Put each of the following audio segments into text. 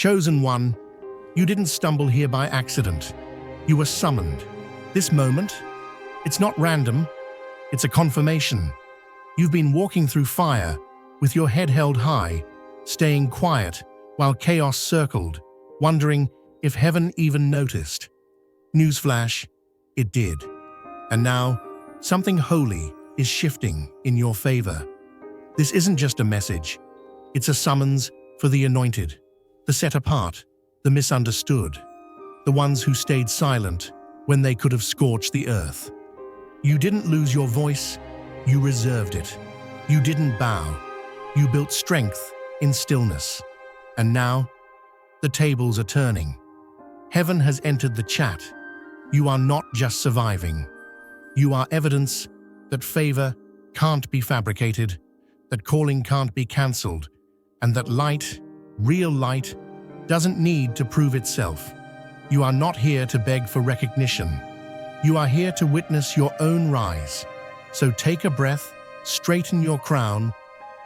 Chosen one, you didn't stumble here by accident. You were summoned. This moment, it's not random, it's a confirmation. You've been walking through fire, with your head held high, staying quiet while chaos circled, wondering if heaven even noticed. Newsflash, it did. And now, something holy is shifting in your favor. This isn't just a message, it's a summons for the anointed, the set apart, the misunderstood, the ones who stayed silent when they could have scorched the earth. You didn't lose your voice, you reserved it. You didn't bow, you built strength in stillness. And now, the tables are turning. Heaven has entered the chat. You are not just surviving. You are evidence that favor can't be fabricated, that calling can't be cancelled, and that light, real light, doesn't need to prove itself. You are not here to beg for recognition. You are here to witness your own rise. So take a breath, straighten your crown,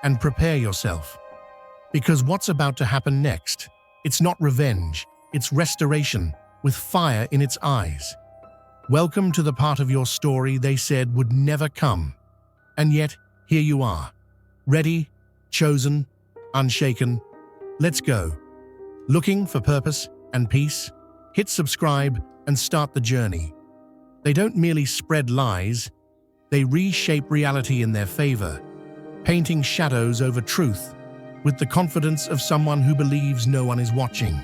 and prepare yourself. Because what's about to happen next, it's not revenge, it's restoration, with fire in its eyes. Welcome to the part of your story they said would never come. And yet, here you are. Ready, chosen, unshaken. Let's go. Looking for purpose and peace? Hit subscribe and start the journey. They don't merely spread lies, they reshape reality in their favor, painting shadows over truth with the confidence of someone who believes no one is watching.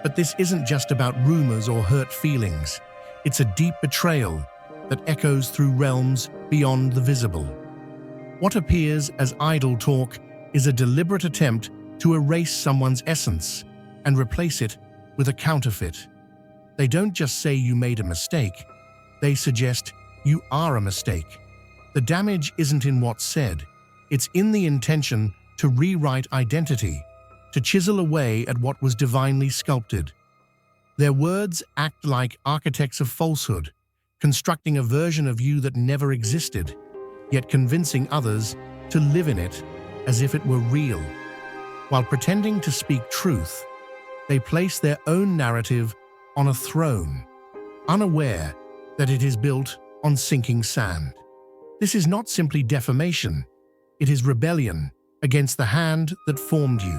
But this isn't just about rumors or hurt feelings. It's a deep betrayal that echoes through realms beyond the visible. What appears as idle talk is a deliberate attempt to erase someone's essence and replace it with a counterfeit. They don't just say you made a mistake, they suggest you are a mistake. The damage isn't in what's said, it's in the intention to rewrite identity, to chisel away at what was divinely sculpted. Their words act like architects of falsehood, constructing a version of you that never existed, yet convincing others to live in it as if it were real. While pretending to speak truth, they place their own narrative on a throne, unaware that it is built on sinking sand. This is not simply defamation, it is rebellion against the hand that formed you.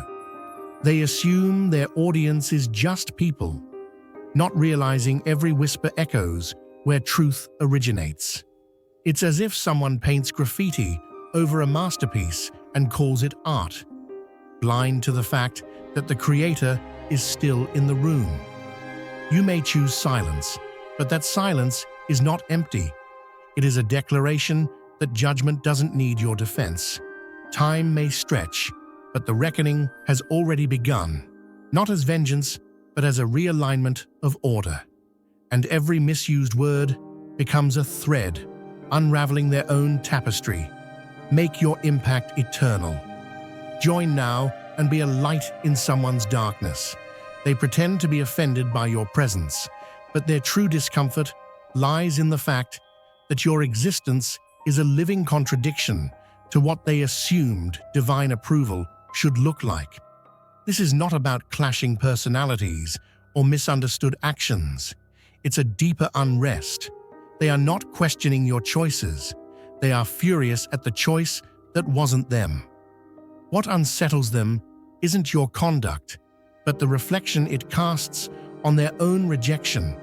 They assume their audience is just people, not realizing every whisper echoes where truth originates. It's as if someone paints graffiti over a masterpiece and calls it art, blind to the fact that the creator is still in the room. You may choose silence, but that silence is not empty. It is a declaration that judgment doesn't need your defense. Time may stretch, but the reckoning has already begun, not as vengeance, but as a realignment of order. And every misused word becomes a thread, unraveling their own tapestry. Make your impact eternal. Join now and be a light in someone's darkness. They pretend to be offended by your presence, but their true discomfort lies in the fact that your existence is a living contradiction to what they assumed divine approval should look like. This is not about clashing personalities or misunderstood actions. It's a deeper unrest. They are not questioning your choices. They are furious at the choice that wasn't them. What unsettles them isn't your conduct, but the reflection it casts on their own rejection.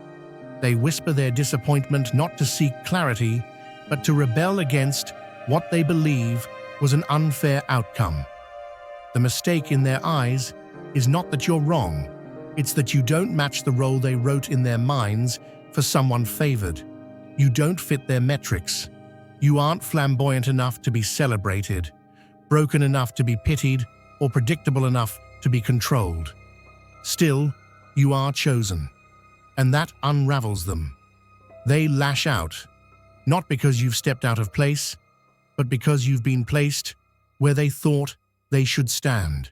They whisper their disappointment not to seek clarity, but to rebel against what they believe was an unfair outcome. The mistake in their eyes is not that you're wrong, it's that you don't match the role they wrote in their minds for someone favored. You don't fit their metrics. You aren't flamboyant enough to be celebrated, broken enough to be pitied, or predictable enough to be controlled. Still, you are chosen, and that unravels them. They lash out, not because you've stepped out of place, but because you've been placed where they thought they should stand.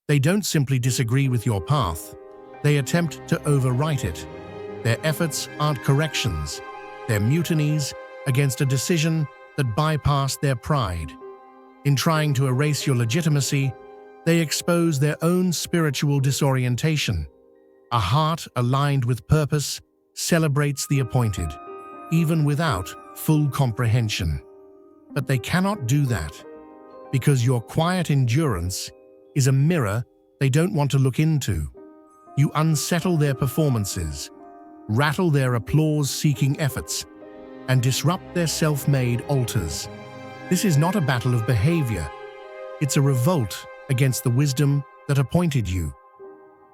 They don't simply disagree with your path, they attempt to overwrite it. Their efforts aren't corrections, they're mutinies against a decision that bypassed their pride. In trying to erase your legitimacy, They expose their own spiritual disorientation. A heart aligned with purpose celebrates the appointed, even without full comprehension. But they cannot do that, because your quiet endurance is a mirror they don't want to look into. You unsettle their performances, rattle their applause-seeking efforts, and disrupt their self-made altars. This is not a battle of behavior. It's a revolt against the wisdom that appointed you.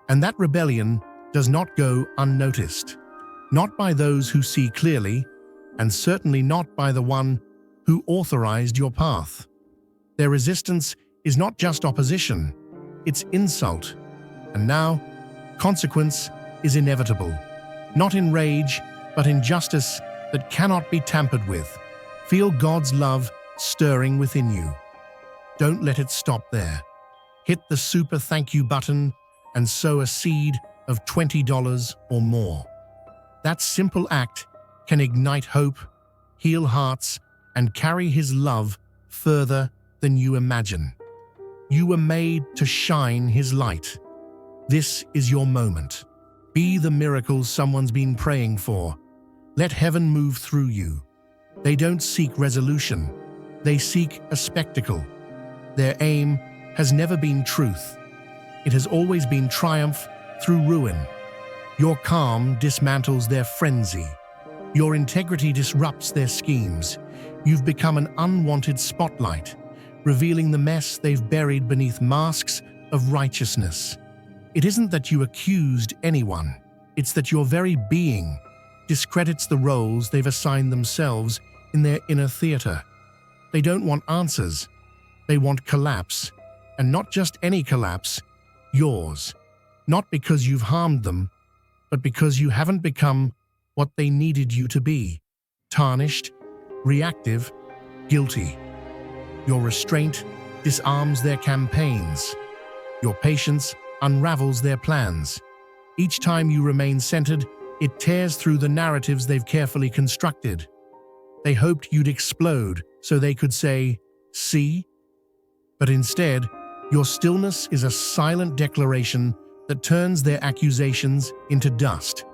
And that rebellion does not go unnoticed, not by those who see clearly, and certainly not by the one who authorized your path. Their resistance is not just opposition, it's insult. And now, consequence is inevitable, not in rage, but in justice that cannot be tampered with. Feel God's love stirring within you. Don't let it stop there. Hit the super thank you button and sow a seed of $20 or more. That simple act can ignite hope, heal hearts, and carry His love further than you imagine. You were made to shine His light. This is your moment. Be the miracle someone's been praying for. Let heaven move through you. They don't seek resolution. They seek a spectacle. Their aim has never been truth. It has always been triumph through ruin. Your calm dismantles their frenzy. Your integrity disrupts their schemes. You've become an unwanted spotlight, revealing the mess they've buried beneath masks of righteousness. It isn't that you accused anyone. It's that your very being discredits the roles they've assigned themselves in their inner theater. They don't want answers. They want collapse. And not just any collapse, yours. Not because you've harmed them, but because you haven't become what they needed you to be. Tarnished, reactive, guilty. Your restraint disarms their campaigns. Your patience unravels their plans. Each time you remain centered, it tears through the narratives they've carefully constructed. They hoped you'd explode so they could say, "See?" But instead, your stillness is a silent declaration that turns their accusations into dust.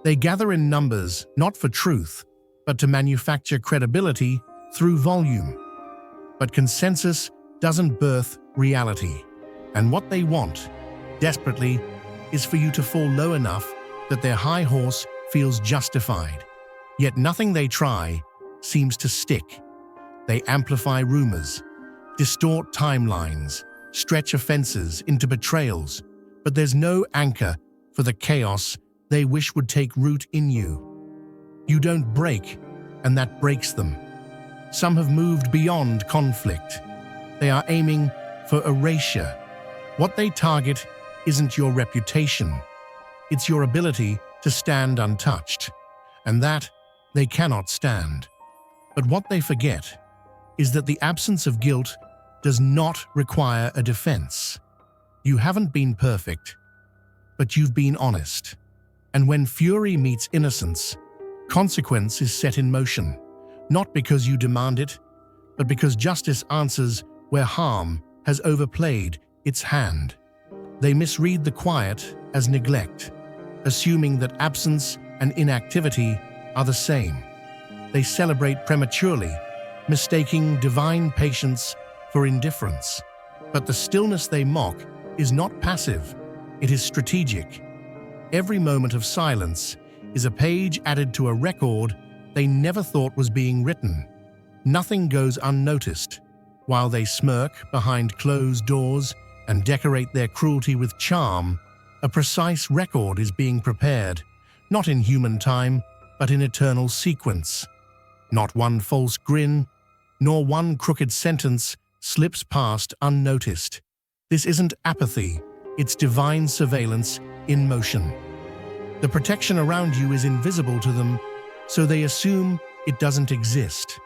They gather in numbers, not for truth, but to manufacture credibility through volume. But consensus doesn't birth reality. And what they want, desperately, is for you to fall low enough that their high horse feels justified. Yet nothing they try seems to stick. They amplify rumors, distort timelines, stretch offenses into betrayals, but there's no anchor for the chaos they wish would take root in you. You don't break, and that breaks them. Some have moved beyond conflict. They are aiming for erasure. What they target isn't your reputation. It's your ability to stand untouched, and that they cannot stand. But what they forget is that the absence of guilt does not require a defense. You haven't been perfect, but you've been honest. And when fury meets innocence, consequence is set in motion, not because you demand it, but because justice answers where harm has overplayed its hand. They misread the quiet as neglect, assuming that absence and inactivity are the same. They celebrate prematurely, mistaking divine patience for indifference. But the stillness they mock is not passive, it is strategic. Every moment of silence is a page added to a record they never thought was being written. Nothing goes unnoticed. While they smirk behind closed doors and decorate their cruelty with charm, a precise record is being prepared, not in human time, but in eternal sequence. Not one false grin, nor one crooked sentence slips past unnoticed. This isn't apathy, it's divine surveillance in motion. The protection around you is invisible to them, so they assume it doesn't exist.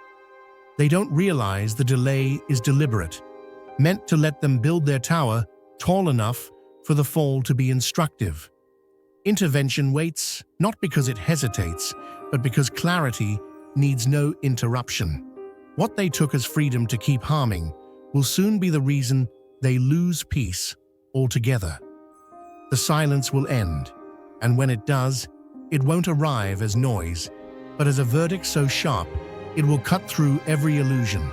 They don't realize the delay is deliberate, meant to let them build their tower tall enough for the fall to be instructive. Intervention waits, not because it hesitates, but because clarity needs no interruption. What they took as freedom to keep harming will soon be the reason they lose peace altogether. The silence will end, and when it does, it won't arrive as noise, but as a verdict so sharp it will cut through every illusion.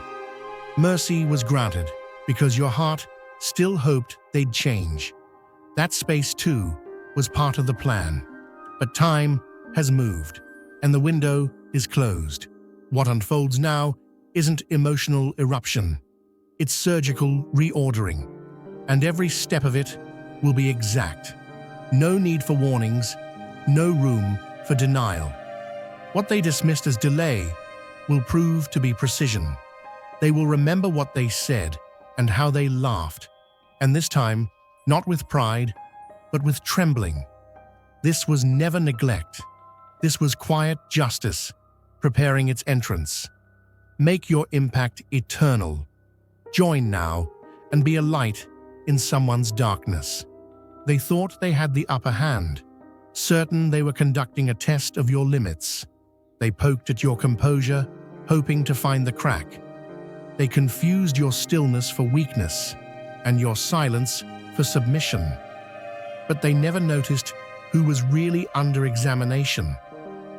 Mercy was granted because your heart still hoped they'd change. That space, too, was part of the plan. But time has moved, and the window is closed. What unfolds now isn't emotional eruption. It's surgical reordering, and every step of it will be exact. No need for warnings, no room for denial. What they dismissed as delay will prove to be precision. They will remember what they said and how they laughed, and this time, not with pride, but with trembling. This was never neglect. This was quiet justice, preparing its entrance. Make your impact eternal. Join now and be a light in someone's darkness. They thought they had the upper hand, certain they were conducting a test of your limits. They poked at your composure, hoping to find the crack. They confused your stillness for weakness and your silence for submission. But they never noticed who was really under examination.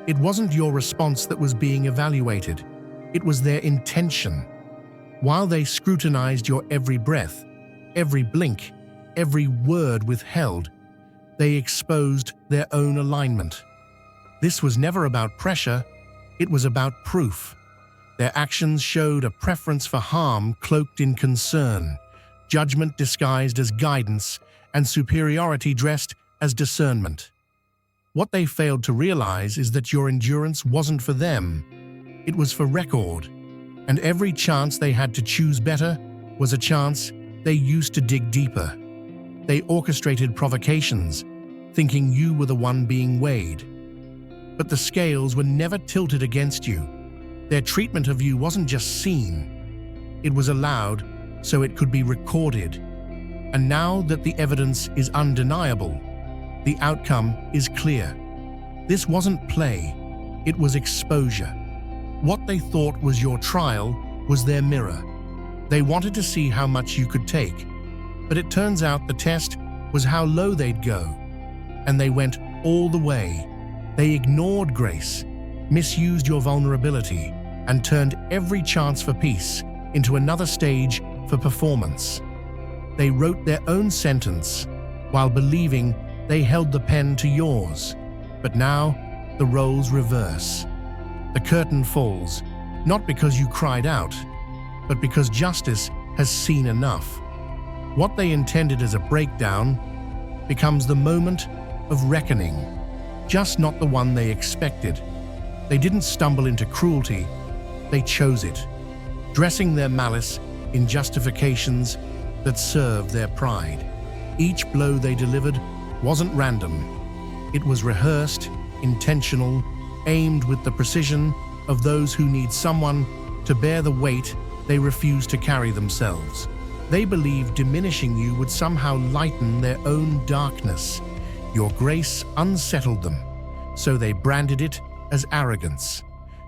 It wasn't your response that was being evaluated. It was their intention. While they scrutinized your every breath, every blink, every word withheld, they exposed their own alignment. This was never about pressure, it was about proof. Their actions showed a preference for harm cloaked in concern, judgment disguised as guidance, and superiority dressed as discernment. What they failed to realize is that your endurance wasn't for them. It was for record, and every chance they had to choose better was a chance they used to dig deeper. They orchestrated provocations, thinking you were the one being weighed. But the scales were never tilted against you. Their treatment of you wasn't just seen. It was allowed so it could be recorded. And now that the evidence is undeniable, the outcome is clear. This wasn't play, it was exposure. What they thought was your trial was their mirror. They wanted to see how much you could take, but it turns out the test was how low they'd go. And they went all the way. They ignored grace, misused your vulnerability, and turned every chance for peace into another stage for performance. They wrote their own sentence while believing they held the pen to yours. But now, the roles reverse. The curtain falls, not because you cried out, but because justice has seen enough. What they intended as a breakdown becomes the moment of reckoning, just not the one they expected. They didn't stumble into cruelty, they chose it, dressing their malice in justifications that served their pride. Each blow they delivered wasn't random. It was rehearsed, intentional, aimed with the precision of those who need someone to bear the weight they refuse to carry themselves. They believed diminishing you would somehow lighten their own darkness. Your grace unsettled them, so they branded it as arrogance.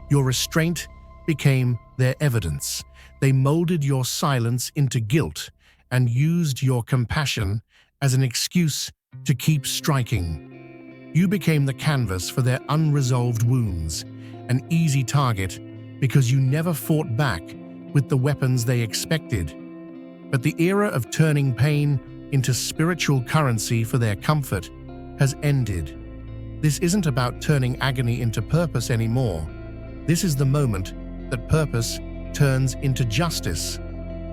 Your restraint became their evidence. They molded your silence into guilt and used your compassion as an excuse to keep striking. You became the canvas for their unresolved wounds, an easy target because you never fought back with the weapons they expected. But the era of turning pain into spiritual currency for their comfort has ended. This isn't about turning agony into purpose anymore. This is the moment that purpose turns into justice.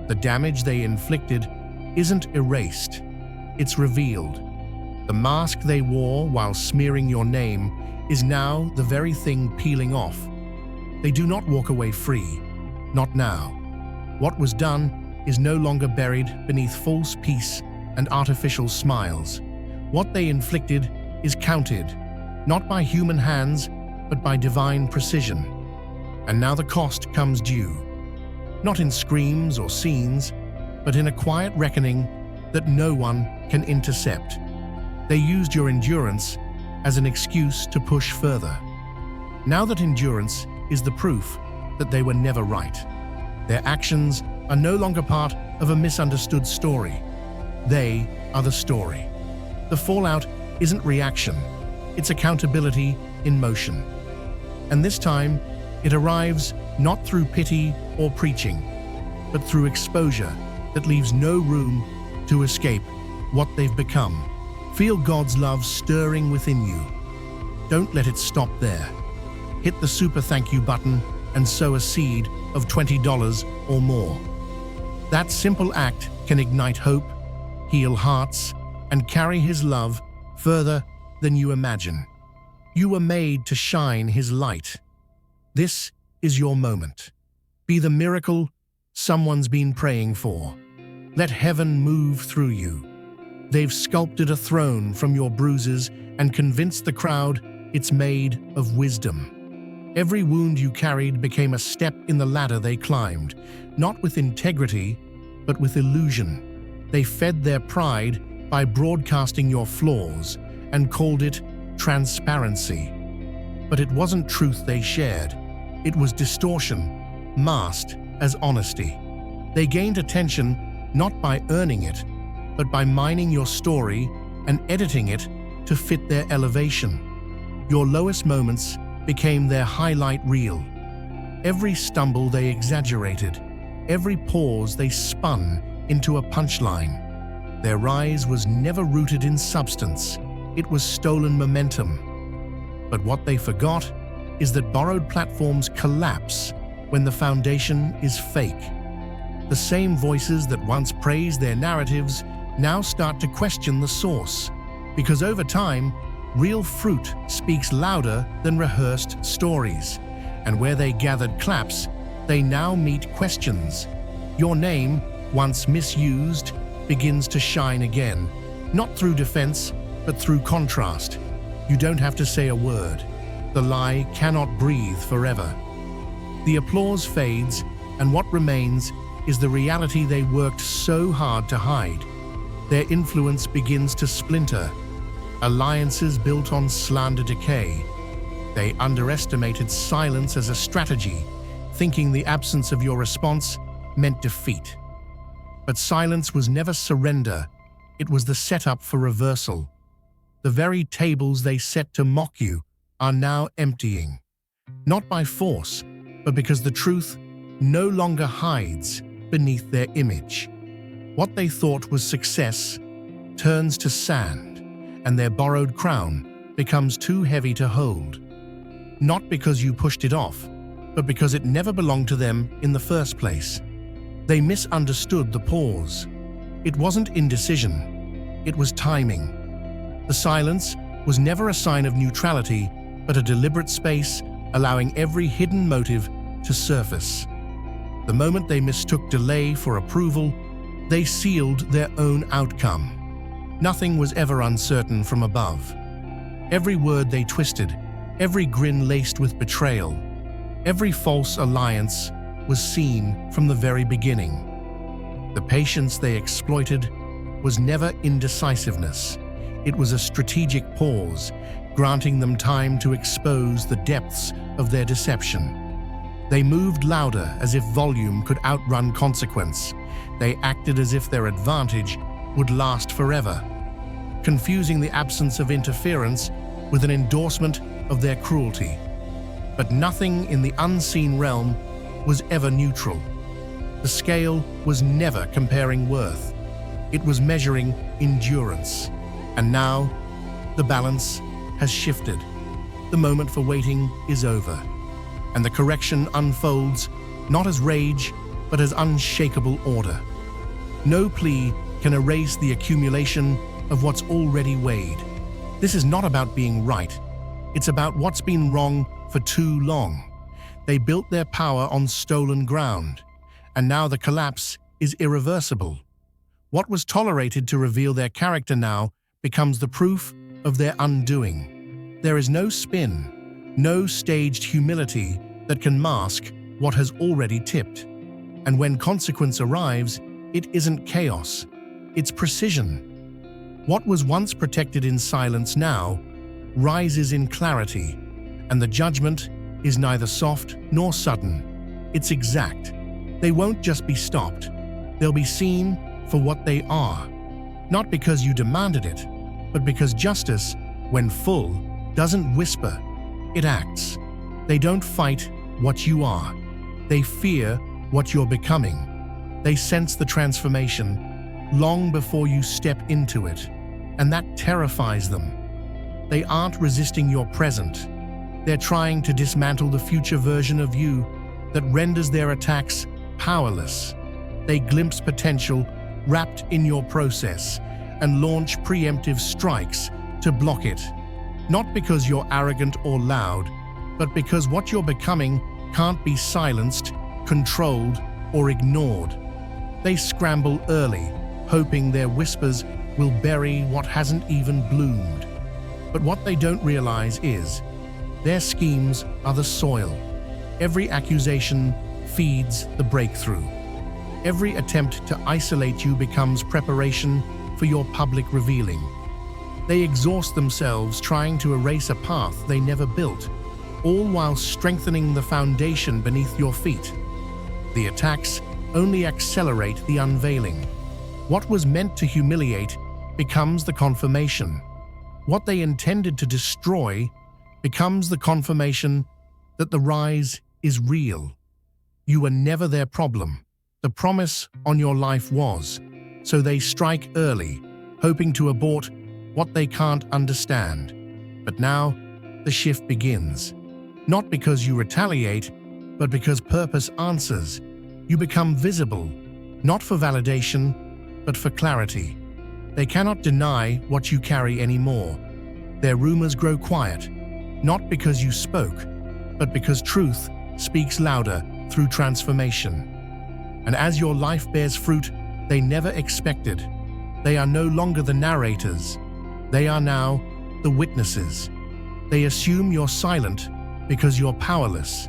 The damage they inflicted isn't erased, it's revealed. The mask they wore while smearing your name is now the very thing peeling off. They do not walk away free, not now. What was done is no longer buried beneath false peace and artificial smiles. What they inflicted is counted, not by human hands, but by divine precision. And now the cost comes due, not in screams or scenes, but in a quiet reckoning that no one can intercept. They used your endurance as an excuse to push further. Now that endurance is the proof that they were never right, their actions are no longer part of a misunderstood story. They are the story. The fallout isn't reaction, it's accountability in motion. And this time, it arrives not through pity or preaching, but through exposure that leaves no room to escape what they've become. Feel God's love stirring within you. Don't let it stop there. Hit the super thank you button and sow a seed of $20 or more. That simple act can ignite hope, heal hearts, and carry His love further than you imagine. You were made to shine His light. This is your moment. Be the miracle someone's been praying for. Let heaven move through you. They've sculpted a throne from your bruises and convinced the crowd it's made of wisdom. Every wound you carried became a step in the ladder they climbed, not with integrity, but with illusion. They fed their pride by broadcasting your flaws and called it transparency. But it wasn't truth they shared. It was distortion, masked as honesty. They gained attention not by earning it, but by mining your story and editing it to fit their elevation. Your lowest moments became their highlight reel. Every stumble they exaggerated, every pause they spun into a punchline. Their rise was never rooted in substance, it was stolen momentum. But what they forgot is that borrowed platforms collapse when the foundation is fake. The same voices that once praised their narratives now start to question the source, because over time, real fruit speaks louder than rehearsed stories, and where they gathered claps, they now meet questions. Your name, once misused, begins to shine again, not through defense, but through contrast. You don't have to say a word. The lie cannot breathe forever. The applause fades, and what remains is the reality they worked so hard to hide. Their influence begins to splinter. Alliances built on slander decay. They underestimated silence as a strategy, thinking the absence of your response meant defeat. But silence was never surrender. It was the setup for reversal. The very tables they set to mock you are now emptying. Not by force, but because the truth no longer hides beneath their image. What they thought was success turns to sand, and their borrowed crown becomes too heavy to hold. Not because you pushed it off, but because it never belonged to them in the first place. They misunderstood the pause. It wasn't indecision, it was timing. The silence was never a sign of neutrality, but a deliberate space allowing every hidden motive to surface. The moment they mistook delay for approval, they sealed their own outcome. Nothing was ever uncertain from above. Every word they twisted, every grin laced with betrayal, every false alliance was seen from the very beginning. The patience they exploited was never indecisiveness. It was a strategic pause, granting them time to expose the depths of their deception. They moved louder as if volume could outrun consequence. They acted as if their advantage would last forever, confusing the absence of interference with an endorsement of their cruelty. But nothing in the unseen realm was ever neutral. The scale was never comparing worth. It was measuring endurance. And now, the balance has shifted. The moment for waiting is over, and the correction unfolds not as rage, but as unshakable order. No plea can erase the accumulation of what's already weighed. This is not about being right. It's about what's been wrong for too long. They built their power on stolen ground, and now the collapse is irreversible. What was tolerated to reveal their character now becomes the proof of their undoing. There is no spin, no staged humility that can mask what has already tipped. And when consequence arrives, it isn't chaos, it's precision. What was once protected in silence now rises in clarity, and the judgment is neither soft nor sudden. It's exact. They won't just be stopped. They'll be seen for what they are, not because you demanded it, but because justice, when full, doesn't whisper, it acts. They don't fight what you are. They fear what you're becoming. They sense the transformation long before you step into it, and that terrifies them. They aren't resisting your present. They're trying to dismantle the future version of you that renders their attacks powerless. They glimpse potential wrapped in your process and launch preemptive strikes to block it. Not because you're arrogant or loud, but because what you're becoming can't be silenced, controlled, or ignored. They scramble early, hoping their whispers will bury what hasn't even bloomed. But what they don't realize is, their schemes are the soil. Every accusation feeds the breakthrough. Every attempt to isolate you becomes preparation for your public revealing. They exhaust themselves trying to erase a path they never built, all while strengthening the foundation beneath your feet. The attacks only accelerate the unveiling. What was meant to humiliate becomes the confirmation. What they intended to destroy becomes the confirmation that the rise is real. You were never their problem. The promise on your life was, so they strike early, hoping to abort what they can't understand. But now, the shift begins. Not because you retaliate, but because purpose answers. You become visible, not for validation, but for clarity. They cannot deny what you carry anymore. Their rumors grow quiet, not because you spoke, but because truth speaks louder through transformation. And as your life bears fruit they never expected, they are no longer the narrators. They are now the witnesses. They assume you're silent because you're powerless.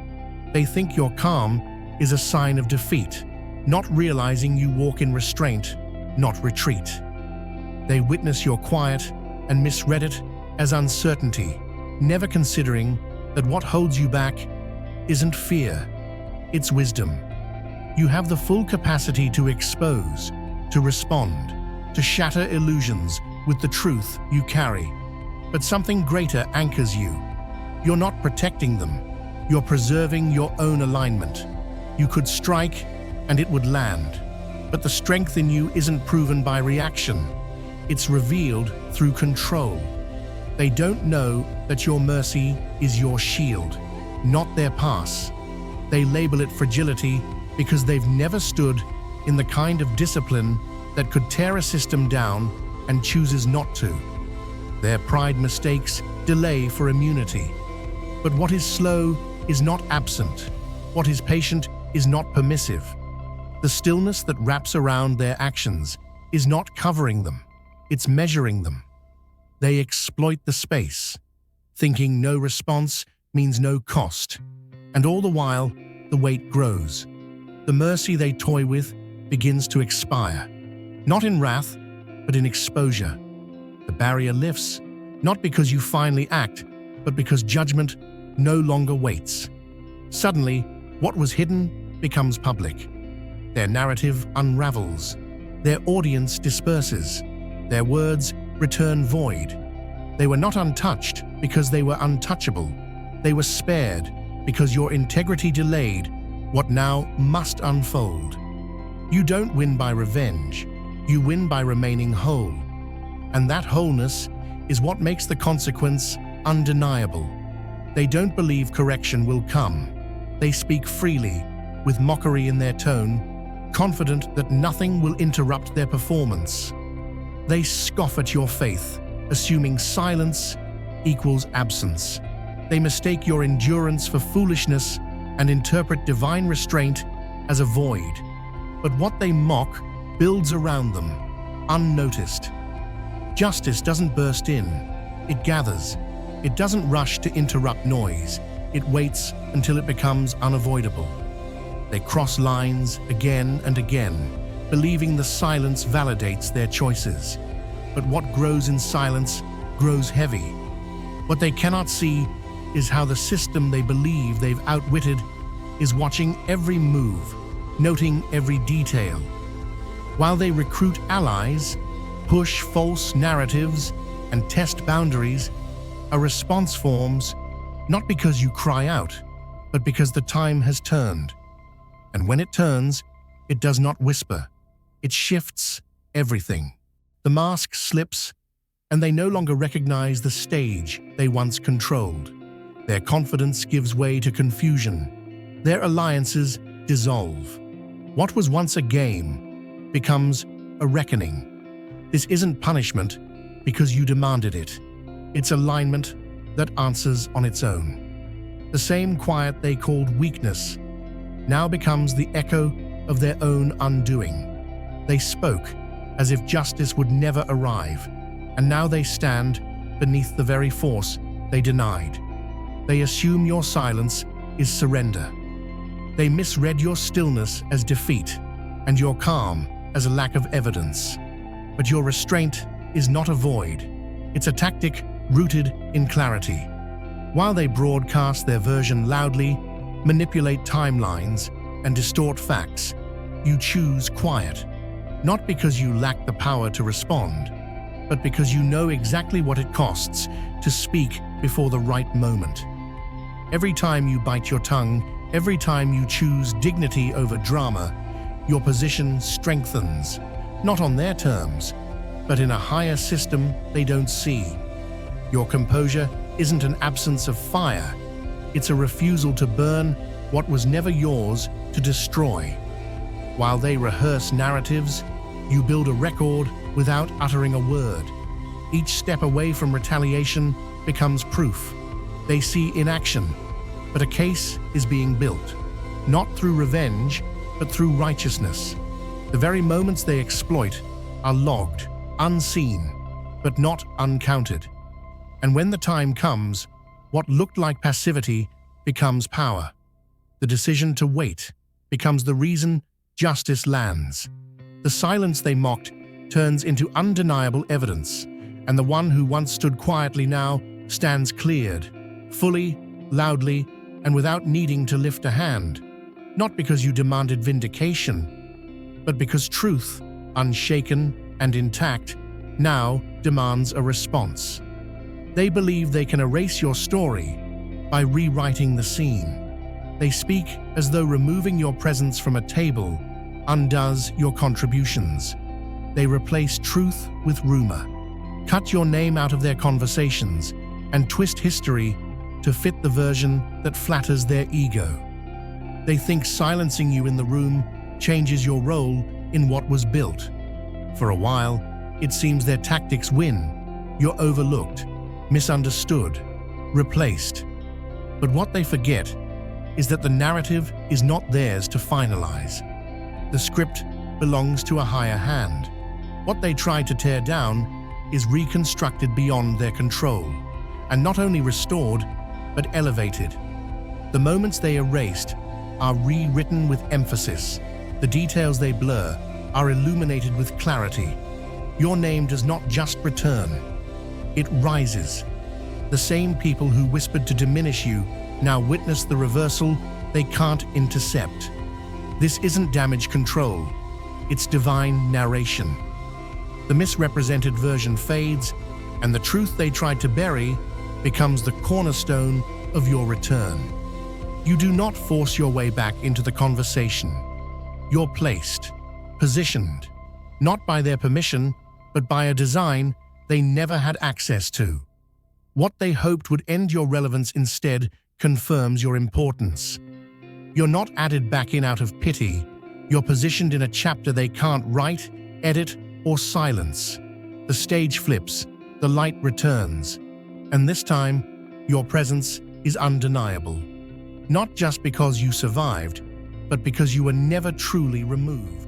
They think your calm is a sign of defeat, not realizing you walk in restraint, not retreat. They witness your quiet and misread it as uncertainty, never considering that what holds you back isn't fear, it's wisdom. You have the full capacity to expose, to respond, to shatter illusions with the truth you carry. But something greater anchors you. You're not protecting them, you're preserving your own alignment. You could strike and it would land, but the strength in you isn't proven by reaction. It's revealed through control. They don't know that your mercy is your shield, not their pass. They label it fragility because they've never stood in the kind of discipline that could tear a system down and chooses not to. Their pride mistakes delay for immunity. But what is slow is not absent. What is patient is not permissive. The stillness that wraps around their actions is not covering them, it's measuring them. They exploit the space, thinking no response means no cost. And all the while, the weight grows. The mercy they toy with begins to expire. Not in wrath, but in exposure. The barrier lifts, not because you finally act, but because judgment no longer waits. Suddenly, what was hidden becomes public. Their narrative unravels. Their audience disperses. Their words return void. They were not untouched because they were untouchable. They were spared because your integrity delayed what now must unfold. You don't win by revenge. You win by remaining whole. And that wholeness is what makes the consequence undeniable. They don't believe correction will come. They speak freely, with mockery in their tone, confident that nothing will interrupt their performance. They scoff at your faith, assuming silence equals absence. They mistake your endurance for foolishness and interpret divine restraint as a void. But what they mock builds around them, unnoticed. Justice doesn't burst in, it gathers. It doesn't rush to interrupt noise, it waits until it becomes unavoidable. They cross lines again and again, believing the silence validates their choices. But what grows in silence grows heavy. What they cannot see is how the system they believe they've outwitted is watching every move, noting every detail. While they recruit allies, push false narratives, and test boundaries, a response forms not because you cry out, but because the time has turned. And when it turns, it does not whisper. It shifts everything. The mask slips, and they no longer recognize the stage they once controlled. Their confidence gives way to confusion. Their alliances dissolve. What was once a game becomes a reckoning. This isn't punishment because you demanded it. It's alignment that answers on its own. The same quiet they called weakness now becomes the echo of their own undoing. They spoke as if justice would never arrive, and now they stand beneath the very force they denied. They assume your silence is surrender. They misread your stillness as defeat, and your calm as a lack of evidence. But your restraint is not a void. It's a tactic rooted in clarity. While they broadcast their version loudly, manipulate timelines, and distort facts, you choose quiet. Not because you lack the power to respond, but because you know exactly what it costs to speak before the right moment. Every time you bite your tongue, every time you choose dignity over drama, your position strengthens, not on their terms, but in a higher system they don't see. Your composure isn't an absence of fire, it's a refusal to burn what was never yours to destroy. While they rehearse narratives, you build a record without uttering a word. Each step away from retaliation becomes proof. They see inaction, but a case is being built, not through revenge, but through righteousness. The very moments they exploit are logged, unseen, but not uncounted. And when the time comes, what looked like passivity becomes power. The decision to wait becomes the reason justice lands. The silence they mocked turns into undeniable evidence, and the one who once stood quietly now stands cleared, fully, loudly, and without needing to lift a hand. Not because you demanded vindication, but because truth, unshaken and intact, now demands a response. They believe they can erase your story by rewriting the scene. They speak as though removing your presence from a table undoes your contributions. They replace truth with rumor, cut your name out of their conversations, and twist history to fit the version that flatters their ego. They think silencing you in the room changes your role in what was built. For a while, it seems their tactics win. You're overlooked, misunderstood, replaced. But what they forget is that the narrative is not theirs to finalize. The script belongs to a higher hand. What they tried to tear down is reconstructed beyond their control, and not only restored, but elevated. The moments they erased are rewritten with emphasis. The details they blur are illuminated with clarity. Your name does not just return, it rises. The same people who whispered to diminish you now witness the reversal they can't intercept. This isn't damage control, it's divine narration. The misrepresented version fades, and the truth they tried to bury becomes the cornerstone of your return. You do not force your way back into the conversation. You're placed, positioned, not by their permission, but by a design they never had access to. What they hoped would end your relevance instead confirms your importance. You're not added back in out of pity. You're positioned in a chapter they can't write, edit, or silence. The stage flips, the light returns, and this time, your presence is undeniable. Not just because you survived, but because you were never truly removed.